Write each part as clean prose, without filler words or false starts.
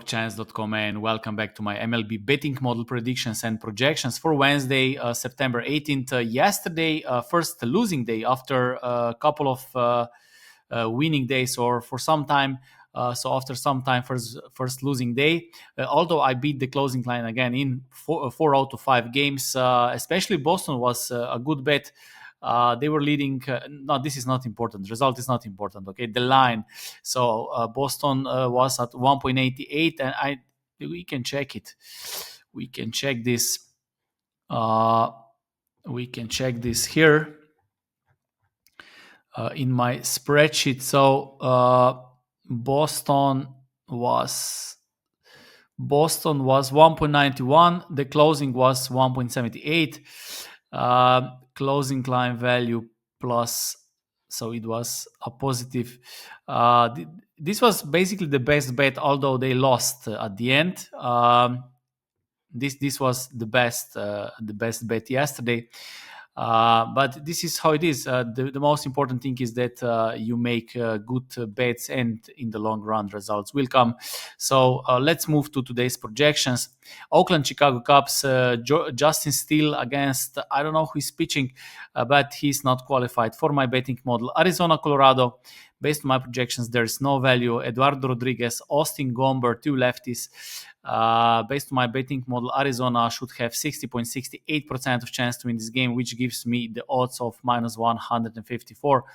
Chance.com, and welcome back to my MLB betting model predictions and projections for Wednesday, September 18th. Yesterday, first losing day after a couple of winning days, or for some time. So after some time, first losing day. Although I beat the closing line again in four out of 5 games, especially Boston was a good bet. They were leading. No, this is not important. Result is not important. Okay, the line. So Boston was at 1.88, and we can check it. We can check this. We can check this here in my spreadsheet. So Boston was 1.91. The closing was 1.78. Closing line value plus, so it was a positive. This was basically the best bet, although they lost at the end. This was the best bet yesterday. But this is how it is. The most important thing is that you make good bets, and in the long run, results will come. So let's move to today's projections. Oakland Chicago Cubs, Justin Steele against, I don't know who is pitching, but he's not qualified for my betting model. Arizona, Colorado, based on my projections, there is no value. Eduardo Rodriguez, Austin Gomber, 2 lefties. Based on my betting model, Arizona should have 60.68% of chance to win this game, which gives me the odds of minus 154.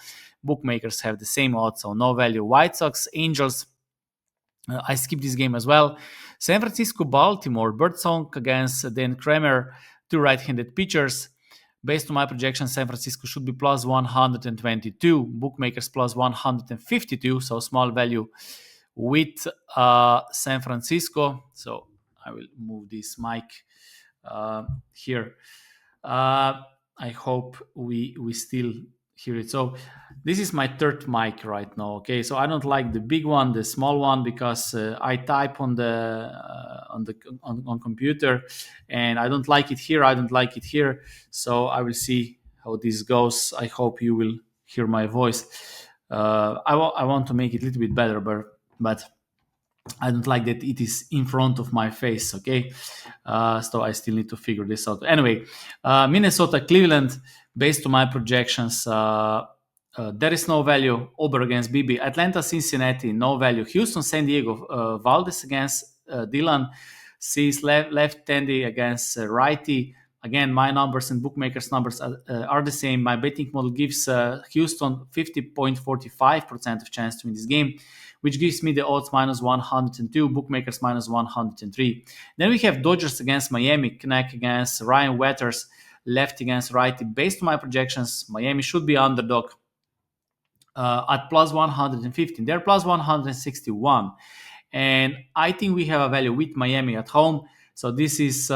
Bookmakers have the same odds, so no value. White Sox, Angels, I skipped this game as well. San Francisco, Baltimore, Birdsong against Dan Kramer, 2 right-handed pitchers. Based on my projections, San Francisco should be plus 122. Bookmakers plus 152, so small value with San Francisco. So I will move this mic here. I hope we still hear it. So this is my third mic right now. Okay, so I don't like the big one, the small one, because I type on computer, and I don't like it here. I don't like it here. So I will see how this goes. I hope you will hear my voice. I want to make it a little bit better, but I don't like that it is in front of my face, okay? So I still need to figure this out. Anyway, Minnesota, Cleveland, based on my projections, there is no value. Ober against BB. Atlanta, Cincinnati, no value. Houston, San Diego, Valdez against Dylan. Sees left-handy against righty. Again, my numbers and bookmakers' numbers are the same. My betting model gives Houston 50.45% of chance to win this game, which gives me the odds minus 102, bookmakers minus 103. Then we have Dodgers against Miami, Knack against Ryan Wetters, left against righty. Based on my projections, Miami should be underdog at plus 115. They're plus 161. And I think we have a value with Miami at home. So this is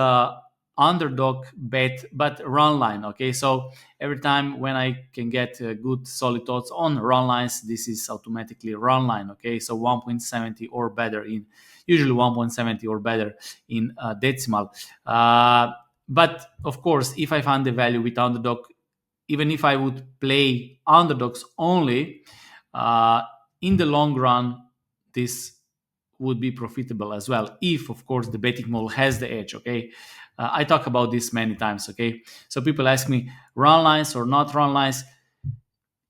underdog bet, but run line. Okay, so every time when I can get good solid odds on run lines, this is automatically run line. Okay, so 1.70 or better in, usually 1.70 or better in decimal. But of course, if I find the value with underdog, even if I would play underdogs only, in the long run, this would be profitable as well, if of course the betting model has the edge. Okay, I talk about this many times. Okay, so people ask me, run lines or not run lines?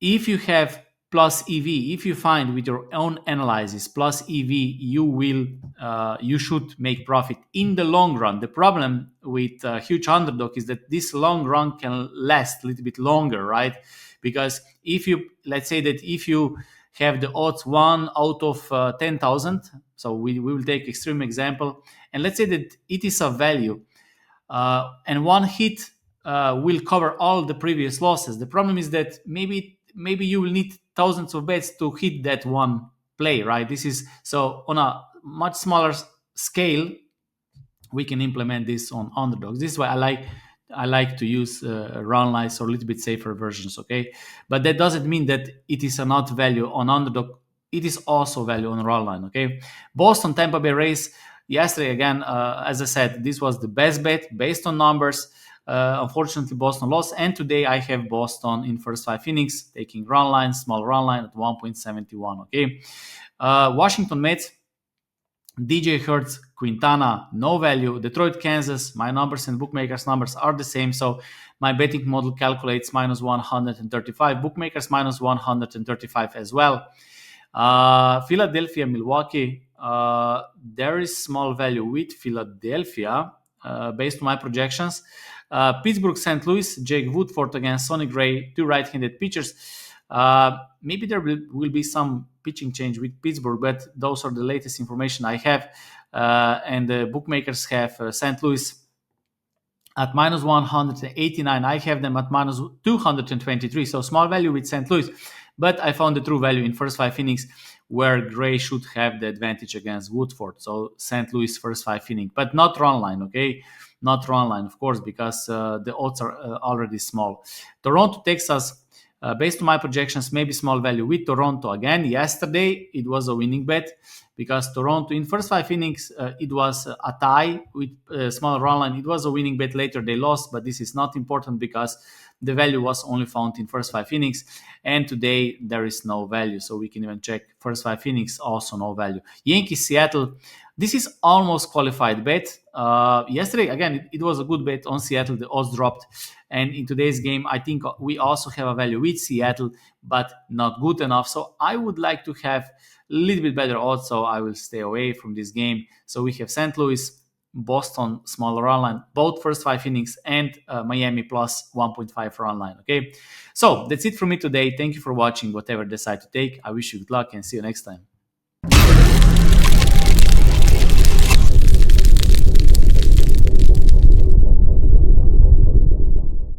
If you have plus EV, if you find with your own analysis plus EV, you should make profit in the long run. The problem with huge underdog is that this long run can last a little bit longer, right? Because if you, let's say that if you have the odds 1 out of 10,000, so we will take extreme example, and let's say that it is a value, and one hit will cover all the previous losses. The problem is that maybe you will need thousands of bets to hit that one play, right? This is, so on a much smaller scale, we can implement this on underdogs. This is why I like to use run lines or a little bit safer versions. Okay, but that doesn't mean that it is a not value on underdog. It is also value on run line. Okay, Boston, Tampa Bay Rays. Yesterday again, as I said, this was the best bet based on numbers. Unfortunately, Boston lost, and today I have Boston in first 5 innings, taking run line, small run line at 1.71. Okay, Washington Mets. DJ Hertz, Quintana, no value. Detroit, Kansas, my numbers and bookmakers' numbers are the same. So my betting model calculates minus 135. Bookmakers minus 135 as well. Philadelphia, Milwaukee. There is small value with Philadelphia based on my projections. Pittsburgh, St. Louis, Jake Woodford against Sonny Gray, two right-handed pitchers. Maybe there will be some pitching change with Pittsburgh, but those are the latest information I have. And the bookmakers have St. Louis at minus 189. I have them at minus 223. So small value with St. Louis. But I found the true value in first five innings where Gray should have the advantage against Woodford. So St. Louis first five innings, but not run line, okay? Not run line, of course, because the odds are already small. Toronto, Texas, based on my projections, maybe small value with Toronto again. Yesterday, it was a winning bet because Toronto in first five innings, it was a tie with small run line. It was a winning bet. Later they lost, but this is not important because the value was only found in first five innings. And today there is no value. So we can even check first five innings, also no value. Yankees, Seattle. This is almost qualified bet. Yesterday, again, it was a good bet on Seattle. The odds dropped. And in today's game, I think we also have a value with Seattle, but not good enough. So I would like to have a little bit better odds. So I will stay away from this game. So we have St. Louis, Boston, smaller run line, both first five innings, and Miami plus 1.5 run line. Okay. So that's it from me today. Thank you for watching. Whatever you decide to take, I wish you good luck and see you next time.